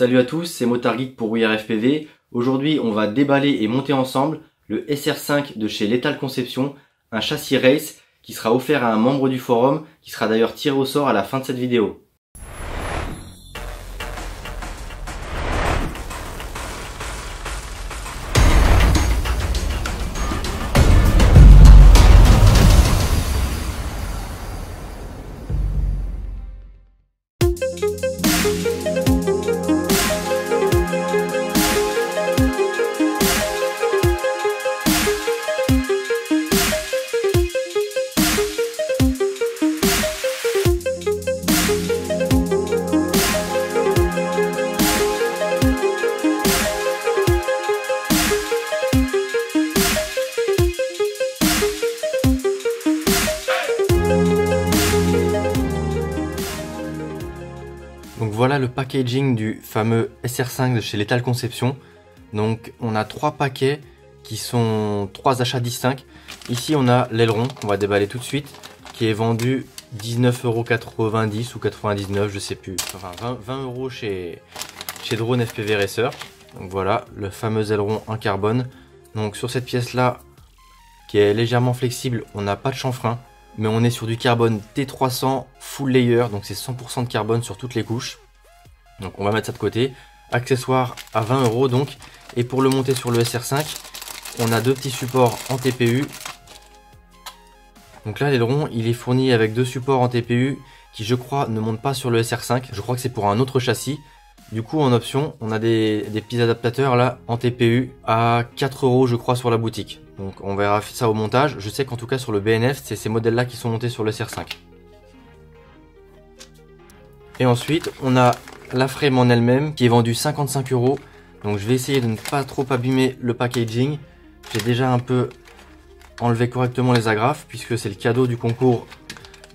Salut à tous, c'est Motard Geek pour WeAreFPV. Aujourd'hui, on va déballer et monter ensemble le SR5 de chez Lethal Conception, un châssis race qui sera offert à un membre du forum, qui sera d'ailleurs tiré au sort à la fin de cette vidéo. Donc voilà le packaging du fameux SR5 de chez Lethal Conception. Donc on a 3 paquets qui sont 3 achats distincts. Ici on a l'aileron qu'on va déballer tout de suite, qui est vendu 19,90 € ou 99, je sais plus, enfin 20 € chez Drone FPV Racer. Donc voilà le fameux aileron en carbone. Donc sur cette pièce là, qui est légèrement flexible, on n'a pas de chanfrein, mais on est sur du carbone T300 full layer, donc c'est 100% de carbone sur toutes les couches. Donc on va mettre ça de côté. Accessoire à 20 € donc. Et pour le monter sur le SR5, on a 2 petits supports en TPU. Donc là l'aileron il est fourni avec 2 supports en TPU qui je crois ne montent pas sur le SR5. Je crois que c'est pour un autre châssis. Du coup en option on a des petits adaptateurs là en TPU à 4 € je crois sur la boutique. Donc on verra ça au montage. Je sais qu'en tout cas sur le BNF c'est ces modèles là qui sont montés sur le SR5. Et ensuite on a la frame en elle-même qui est vendue 55 €. Donc je vais essayer de ne pas trop abîmer le packaging. J'ai déjà un peu enlevé correctement les agrafes puisque c'est le cadeau du concours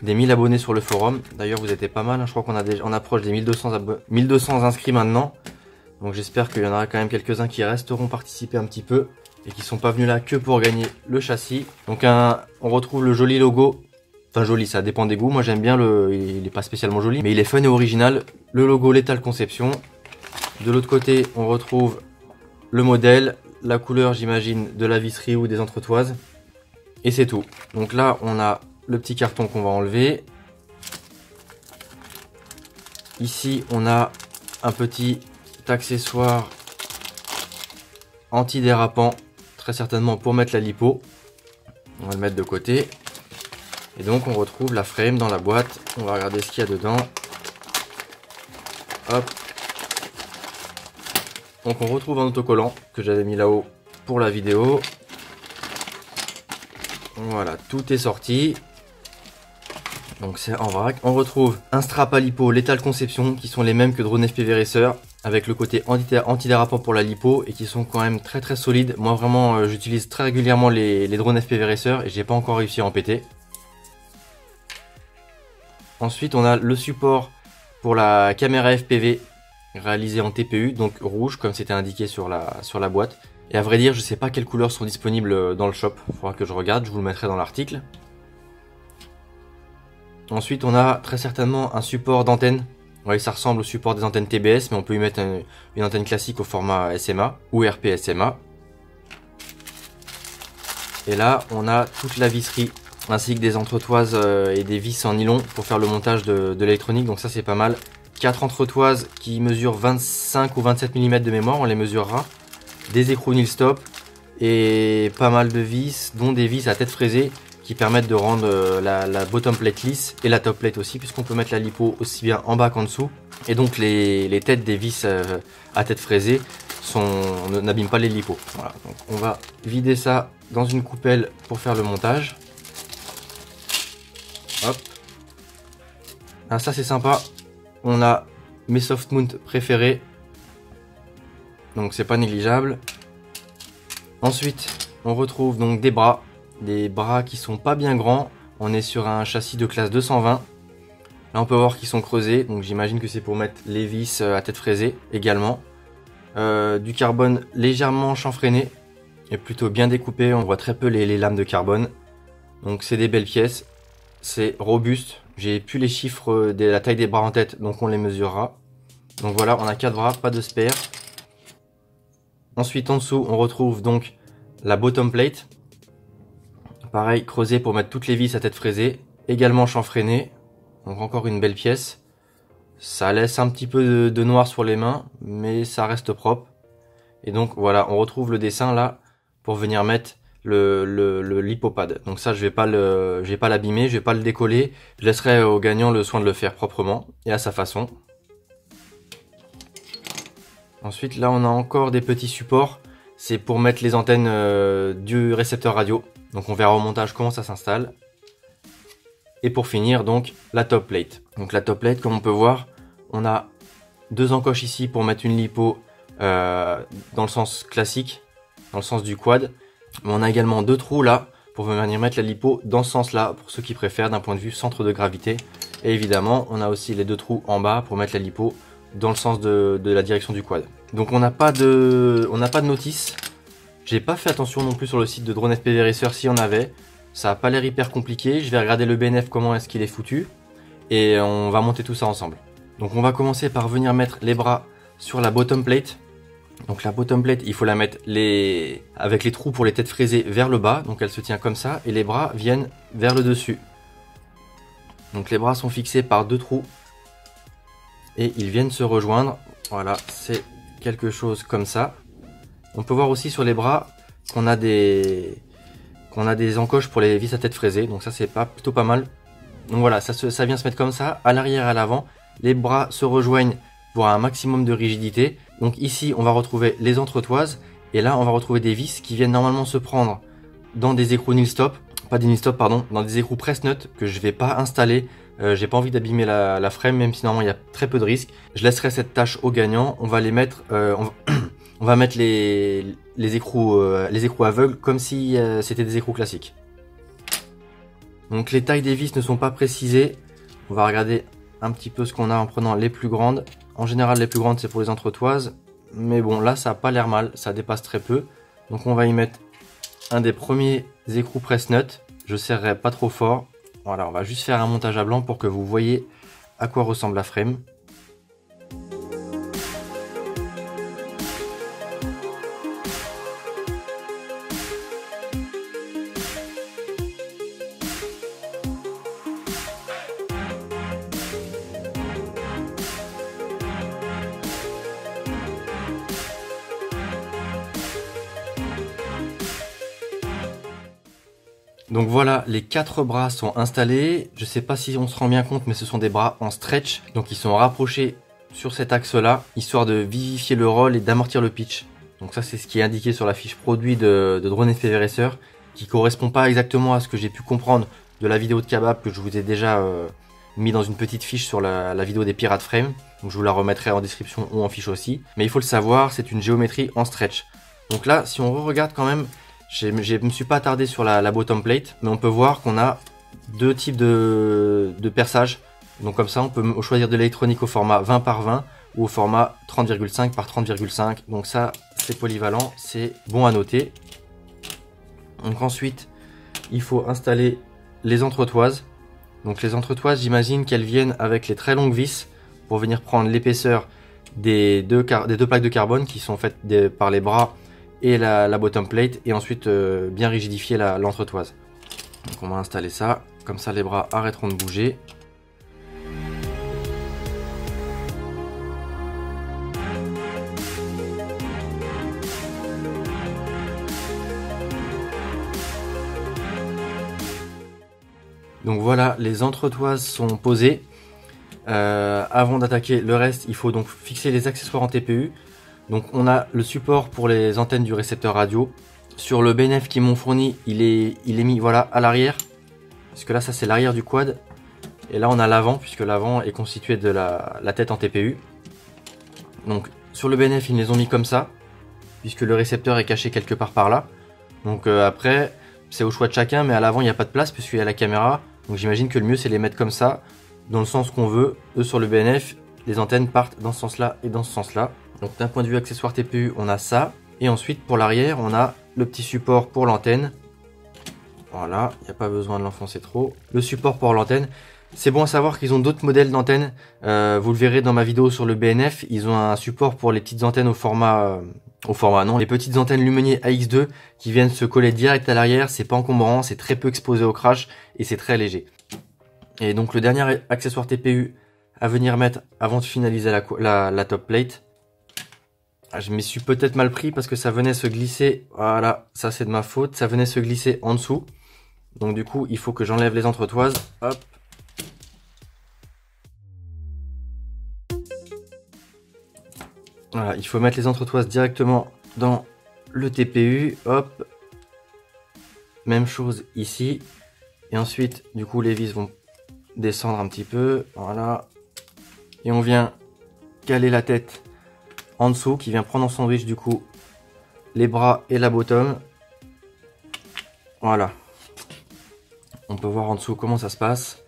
des 1000 abonnés sur le forum. D'ailleurs vous étiez pas mal, hein. Je crois qu'on approche des 1200 inscrits maintenant. Donc j'espère qu'il y en aura quand même quelques-uns qui resteront participer un petit peu et qui sont pas venus là que pour gagner le châssis. Donc on retrouve le joli logo. Enfin joli, ça dépend des goûts. Moi j'aime bien il est pas spécialement joli, mais il est fun et original. Le logo Lethal Conception. De l'autre côté, on retrouve le modèle, la couleur j'imagine de la visserie ou des entretoises. Et c'est tout. Donc là on a le petit carton qu'on va enlever. Ici on a un petit accessoire antidérapant, très certainement pour mettre la lipo. On va le mettre de côté. Et donc on retrouve la frame dans la boîte. On va regarder ce qu'il y a dedans. Hop. Donc on retrouve un autocollant que j'avais mis là-haut pour la vidéo. Voilà, tout est sorti. Donc c'est en vrac. On retrouve un strap à lipo Lethal Conception qui sont les mêmes que Drone FPV Racer, avec le côté antidérapant pour la lipo et qui sont quand même très très solides. Moi vraiment j'utilise très régulièrement les drones FPV Racer et j'ai pas encore réussi à en péter. Ensuite on a le support pour la caméra FPV réalisé en TPU, donc rouge comme c'était indiqué sur la boîte. Et à vrai dire je sais pas quelles couleurs sont disponibles dans le shop, il faudra que je regarde, je vous le mettrai dans l'article. Ensuite on a très certainement un support d'antenne. Ouais, ça ressemble au support des antennes TBS, mais on peut y mettre une antenne classique au format SMA ou RP-SMA. Et là on a toute la visserie ainsi que des entretoises et des vis en nylon pour faire le montage de l'électronique, donc ça c'est pas mal. 4 entretoises qui mesurent 25 ou 27 mm de mémoire, on les mesurera. Des écrous nil stop et pas mal de vis, dont des vis à tête fraisée qui permettent de rendre la bottom plate lisse et la top plate aussi, puisqu'on peut mettre la lipo aussi bien en bas qu'en dessous. Et donc les têtes des vis à tête fraisée n'abîment pas les lipos. Voilà, donc on va vider ça dans une coupelle pour faire le montage. Hop. Ah, ça c'est sympa. On a mes soft mount préférés. Donc c'est pas négligeable. Ensuite, on retrouve donc des bras qui sont pas bien grands. On est sur un châssis de classe 220. Là on peut voir qu'ils sont creusés, donc j'imagine que c'est pour mettre les vis à tête fraisée également. Du carbone légèrement chanfreiné et plutôt bien découpé, on voit très peu les lames de carbone. Donc c'est des belles pièces, c'est robuste. J'ai plus les chiffres de la taille des bras en tête, donc on les mesurera. Donc voilà, on a 4 bras, pas de spare. Ensuite en dessous, on retrouve donc la bottom plate. Pareil, creusé pour mettre toutes les vis à tête fraisée. Également chanfreiné. Donc encore une belle pièce. Ça laisse un petit peu de noir sur les mains, mais ça reste propre. Et donc voilà, on retrouve le dessin là pour venir mettre le lipopad. Donc ça, je vais pas l'abîmer, je vais pas le décoller. Je laisserai au gagnant le soin de le faire proprement et à sa façon. Ensuite, là, on a encore des petits supports. C'est pour mettre les antennes du récepteur radio. Donc on verra au montage comment ça s'installe. Et pour finir, donc, la top plate. Donc la top plate, comme on peut voir, on a 2 encoches ici pour mettre une lipo dans le sens classique, dans le sens du quad. Mais on a également 2 trous là pour venir mettre la lipo dans ce sens-là, pour ceux qui préfèrent d'un point de vue centre de gravité. Et évidemment, on a aussi les 2 trous en bas pour mettre la lipo dans le sens de la direction du quad. Donc on n'a pas de notice. J'ai pas fait attention non plus sur le site de Drone FPV Racer s'il y en avait. Ça a pas l'air hyper compliqué. Je vais regarder le BNF comment est-ce qu'il est foutu. Et on va monter tout ça ensemble. Donc on va commencer par venir mettre les bras sur la bottom plate. Donc la bottom plate, il faut la mettre avec les trous pour les têtes fraisées vers le bas. Donc elle se tient comme ça et les bras viennent vers le dessus. Donc les bras sont fixés par 2 trous. Et ils viennent se rejoindre. Voilà, c'est quelque chose comme ça. On peut voir aussi sur les bras qu'on a des encoches pour les vis à tête fraisée. Donc ça, c'est plutôt pas mal. Donc voilà, ça vient se mettre comme ça, à l'arrière et à l'avant. Les bras se rejoignent pour un maximum de rigidité. Donc ici, on va retrouver les entretoises. Et là, on va retrouver des vis qui viennent normalement se prendre dans des écrous nil stop. Pas des nil stop, pardon. Dans des écrous press nut que je vais pas installer. J'ai pas envie d'abîmer la frame, même si normalement il y a très peu de risques. Je laisserai cette tâche aux gagnants. On va les mettre, on va mettre les écrous aveugles comme si c'était des écrous classiques. Donc les tailles des vis ne sont pas précisées. On va regarder un petit peu ce qu'on a en prenant les plus grandes. En général, les plus grandes c'est pour les entretoises, mais bon là ça a pas l'air mal, ça dépasse très peu. Donc on va y mettre un des premiers écrous press nut. Je serrerai pas trop fort. Voilà, on va juste faire un montage à blanc pour que vous voyez à quoi ressemble la frame. Donc voilà, les 4 bras sont installés. Je sais pas si on se rend bien compte, mais ce sont des bras en stretch. Donc ils sont rapprochés sur cet axe-là, histoire de vivifier le roll et d'amortir le pitch. Donc ça, c'est ce qui est indiqué sur la fiche produit de Drone FPV Racer, qui correspond pas exactement à ce que j'ai pu comprendre de la vidéo de Kabab que je vous ai déjà mis dans une petite fiche sur la vidéo des Pirate Frame. Donc je vous la remettrai en description ou en fiche aussi. Mais il faut le savoir, c'est une géométrie en stretch. Donc là, si on regarde quand même, je me suis pas attardé sur la bottom plate, mais on peut voir qu'on a 2 types de perçage. Donc comme ça, on peut choisir de l'électronique au format 20 par 20 ou au format 30,5 par 30,5. Donc ça, c'est polyvalent, c'est bon à noter. Donc ensuite, il faut installer les entretoises. Donc les entretoises, j'imagine qu'elles viennent avec les très longues vis pour venir prendre l'épaisseur des deux plaques de carbone qui sont faites par les bras et la bottom plate, et ensuite bien rigidifier l'entretoise. Donc on va installer ça, comme ça les bras arrêteront de bouger. Donc voilà, les entretoises sont posées. Avant d'attaquer le reste, il faut donc fixer les accessoires en TPU. Donc on a le support pour les antennes du récepteur radio. Sur le BNF qu'ils m'ont fourni, il est mis voilà à l'arrière. Parce que là ça c'est l'arrière du quad. Et là on a l'avant, puisque l'avant est constitué de la tête en TPU. Donc sur le BNF ils les ont mis comme ça, puisque le récepteur est caché quelque part par là. Donc après c'est au choix de chacun, mais à l'avant il n'y a pas de place puisqu'il y a la caméra. Donc j'imagine que le mieux c'est les mettre comme ça, dans le sens qu'on veut. Eux sur le BNF, les antennes partent dans ce sens là et dans ce sens là. Donc d'un point de vue accessoire TPU, on a ça. Et ensuite pour l'arrière, on a le petit support pour l'antenne. Voilà, il n'y a pas besoin de l'enfoncer trop. Le support pour l'antenne, C'est bon à savoir qu'ils ont d'autres modèles d'antennes. Vous le verrez dans ma vidéo sur le BNF. Ils ont un support pour les petites antennes les petites antennes Lumenier AX2 qui viennent se coller direct à l'arrière. C'est pas encombrant, c'est très peu exposé au crash et c'est très léger. Et donc le dernier accessoire TPU à venir mettre avant de finaliser la top plate. Je m'y suis peut-être mal pris parce que ça venait se glisser. Voilà, ça c'est de ma faute. Ça venait se glisser en dessous. Donc du coup, il faut que j'enlève les entretoises. Hop. Voilà, il faut mettre les entretoises directement dans le TPU. Hop. Même chose ici. Et ensuite, du coup, les vis vont descendre un petit peu. Voilà. Et on vient caler la tête en dessous, qui vient prendre en sandwich du coup les bras et la bottom. Voilà. On peut voir en dessous comment ça se passe.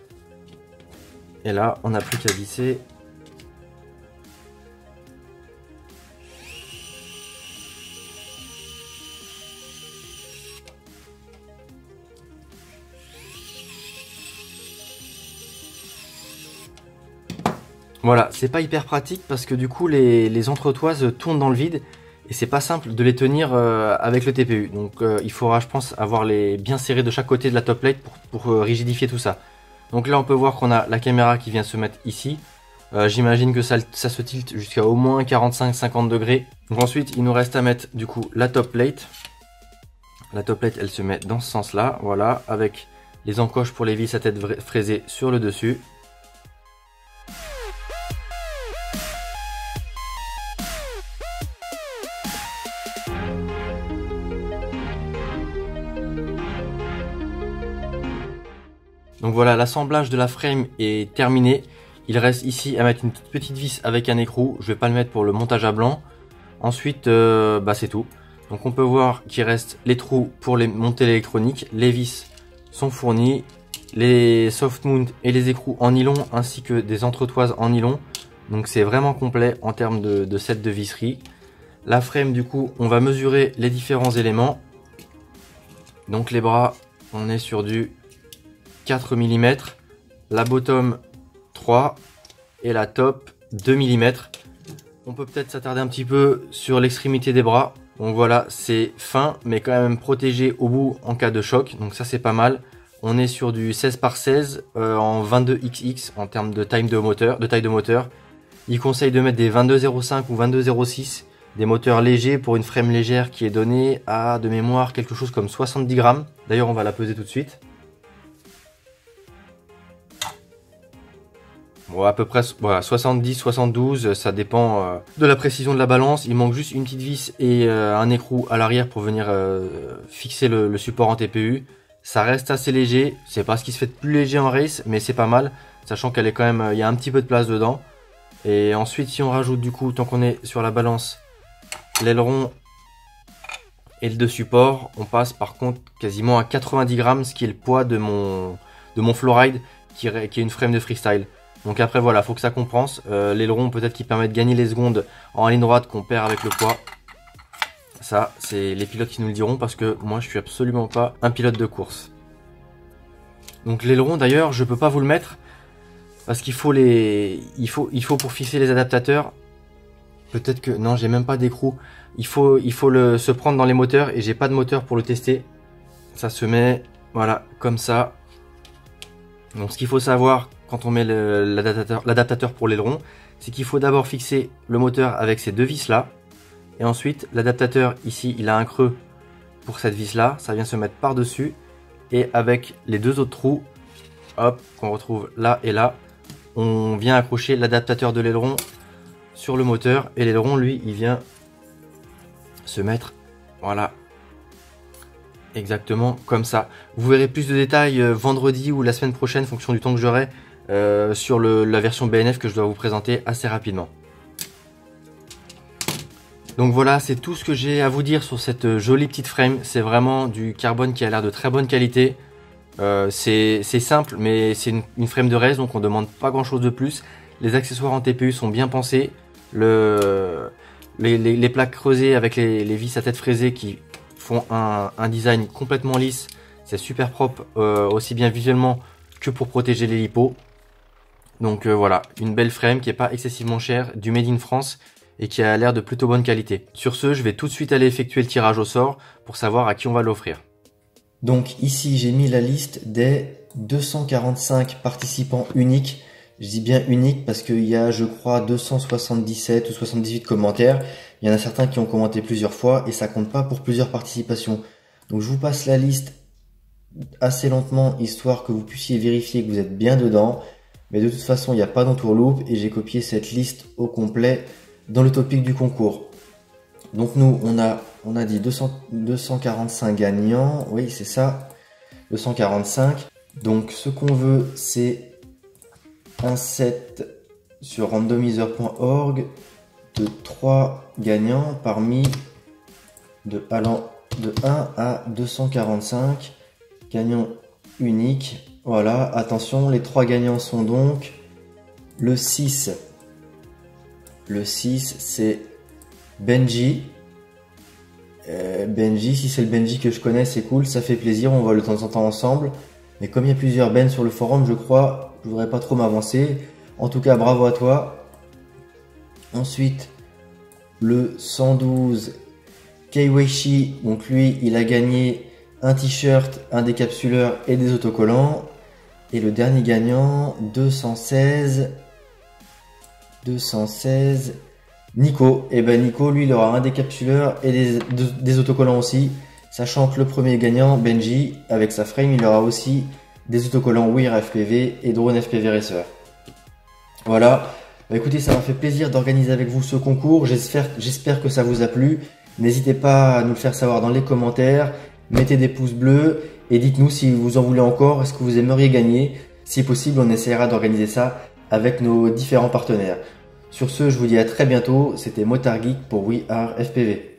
Et là, on n'a plus qu'à visser. Voilà, c'est pas hyper pratique parce que du coup les entretoises tournent dans le vide et c'est pas simple de les tenir avec le TPU. Donc il faudra, je pense, avoir les bien serrés de chaque côté de la top plate pour rigidifier tout ça. Donc là on peut voir qu'on a la caméra qui vient se mettre ici. J'imagine que ça se tilte jusqu'à au moins 45-50 degrés. Donc ensuite il nous reste à mettre du coup la top plate. La top plate elle se met dans ce sens là, voilà, avec les encoches pour les vis à tête fraisée sur le dessus. Donc voilà, l'assemblage de la frame est terminé. Il reste ici à mettre une petite vis avec un écrou. Je vais pas le mettre pour le montage à blanc. Ensuite, c'est tout. Donc on peut voir qu'il reste les trous pour monter l'électronique. Les vis sont fournies. Les soft mount et les écrous en nylon ainsi que des entretoises en nylon. Donc c'est vraiment complet en termes de set de visserie. La frame, du coup, on va mesurer les différents éléments. Donc les bras, on est sur du 4 mm, la bottom 3 et la top 2 mm. On peut peut-être s'attarder un petit peu sur l'extrémité des bras. Donc voilà, c'est fin mais quand même protégé au bout en cas de choc, donc ça c'est pas mal. On est sur du 16 par 16 en 22XX en termes de taille de moteur. Il conseille de mettre des 22,05 ou 22,06, des moteurs légers pour une frame légère qui est donnée à, de mémoire, quelque chose comme 70 grammes. D'ailleurs on va la peser tout de suite. Bon, à peu près voilà, 70, 72, ça dépend de la précision de la balance. Il manque juste une petite vis et un écrou à l'arrière pour venir fixer le support en TPU. Ça reste assez léger, c'est pas ce qui se fait de plus léger en race, mais c'est pas mal, sachant qu'elle est quand même, il y a un petit peu de place dedans. Et ensuite, si on rajoute du coup, tant qu'on est sur la balance, l'aileron et le deux supports, on passe par contre quasiment à 90 grammes, ce qui est le poids de mon Flowride, qui est une frame de freestyle. Donc après voilà, faut que ça compense. L'aileron peut-être qui permet de gagner les secondes en ligne droite qu'on perd avec le poids. Ça, c'est les pilotes qui nous le diront parce que moi je suis absolument pas un pilote de course. Donc l'aileron d'ailleurs, je peux pas vous le mettre parce qu'il faut pour fixer les adaptateurs. Peut-être que non, j'ai même pas d'écrou. Il faut se prendre dans les moteurs et j'ai pas de moteur pour le tester. Ça se met voilà comme ça. Donc ce qu'il faut savoir quand on met l'adaptateur pour l'aileron, c'est qu'il faut d'abord fixer le moteur avec ces deux vis là. Et ensuite, l'adaptateur ici, il a un creux pour cette vis là. Ça vient se mettre par-dessus. Et avec les deux autres trous, hop, qu'on retrouve là et là, on vient accrocher l'adaptateur de l'aileron sur le moteur. Et l'aileron, lui, il vient se mettre, voilà, exactement comme ça. Vous verrez plus de détails vendredi ou la semaine prochaine, en fonction du temps que j'aurai, sur la version BNF que je dois vous présenter assez rapidement. Donc voilà, c'est tout ce que j'ai à vous dire sur cette jolie petite frame. C'est vraiment du carbone qui a l'air de très bonne qualité. C'est simple, mais c'est une frame de race, donc on ne demande pas grand chose de plus. Les accessoires en TPU sont bien pensés. Les plaques creusées avec les vis à tête fraisée qui font un design complètement lisse. C'est super propre, aussi bien visuellement que pour protéger les lipos. Donc voilà, une belle frame qui est pas excessivement chère, du Made in France et qui a l'air de plutôt bonne qualité. Sur ce, je vais tout de suite aller effectuer le tirage au sort pour savoir à qui on va l'offrir. Donc ici, j'ai mis la liste des 245 participants uniques. Je dis bien uniques parce qu'il y a, je crois, 277 ou 78 commentaires. Il y en a certains qui ont commenté plusieurs fois et ça compte pas pour plusieurs participations. Donc je vous passe la liste assez lentement, histoire que vous puissiez vérifier que vous êtes bien dedans. Mais de toute façon, il n'y a pas d'entourloupe et j'ai copié cette liste au complet dans le topic du concours. Donc nous, on a dit 245 gagnants. Oui, c'est ça, 245. Donc ce qu'on veut, c'est un set sur randomizer.org de 3 gagnants parmi allant de 1 à 245 gagnants uniques. Voilà, attention, les 3 gagnants sont donc le 6. Le 6, c'est Benji. Benji, si c'est le Benji que je connais, c'est cool, ça fait plaisir, on va de temps en temps ensemble. Mais comme il y a plusieurs Ben sur le forum, je crois, je voudrais pas trop m'avancer. En tout cas, bravo à toi. Ensuite, le 112, Keiweshi, donc lui, il a gagné un t-shirt, un décapsuleur et des autocollants. Et le dernier gagnant, 216, Nico. Et ben Nico, lui, il aura un décapsuleur et des autocollants aussi. Sachant que le premier gagnant, Benji, avec sa frame, il aura aussi des autocollants Weir FPV et Drone FPV Racer. Voilà. Bah écoutez, ça m'a fait plaisir d'organiser avec vous ce concours. J'espère que ça vous a plu. N'hésitez pas à nous le faire savoir dans les commentaires. Mettez des pouces bleus et dites-nous si vous en voulez encore. Est-ce que vous aimeriez gagner? Si possible, on essaiera d'organiser ça avec nos différents partenaires. Sur ce, je vous dis à très bientôt. C'était Motard Geek pour We Are FPV.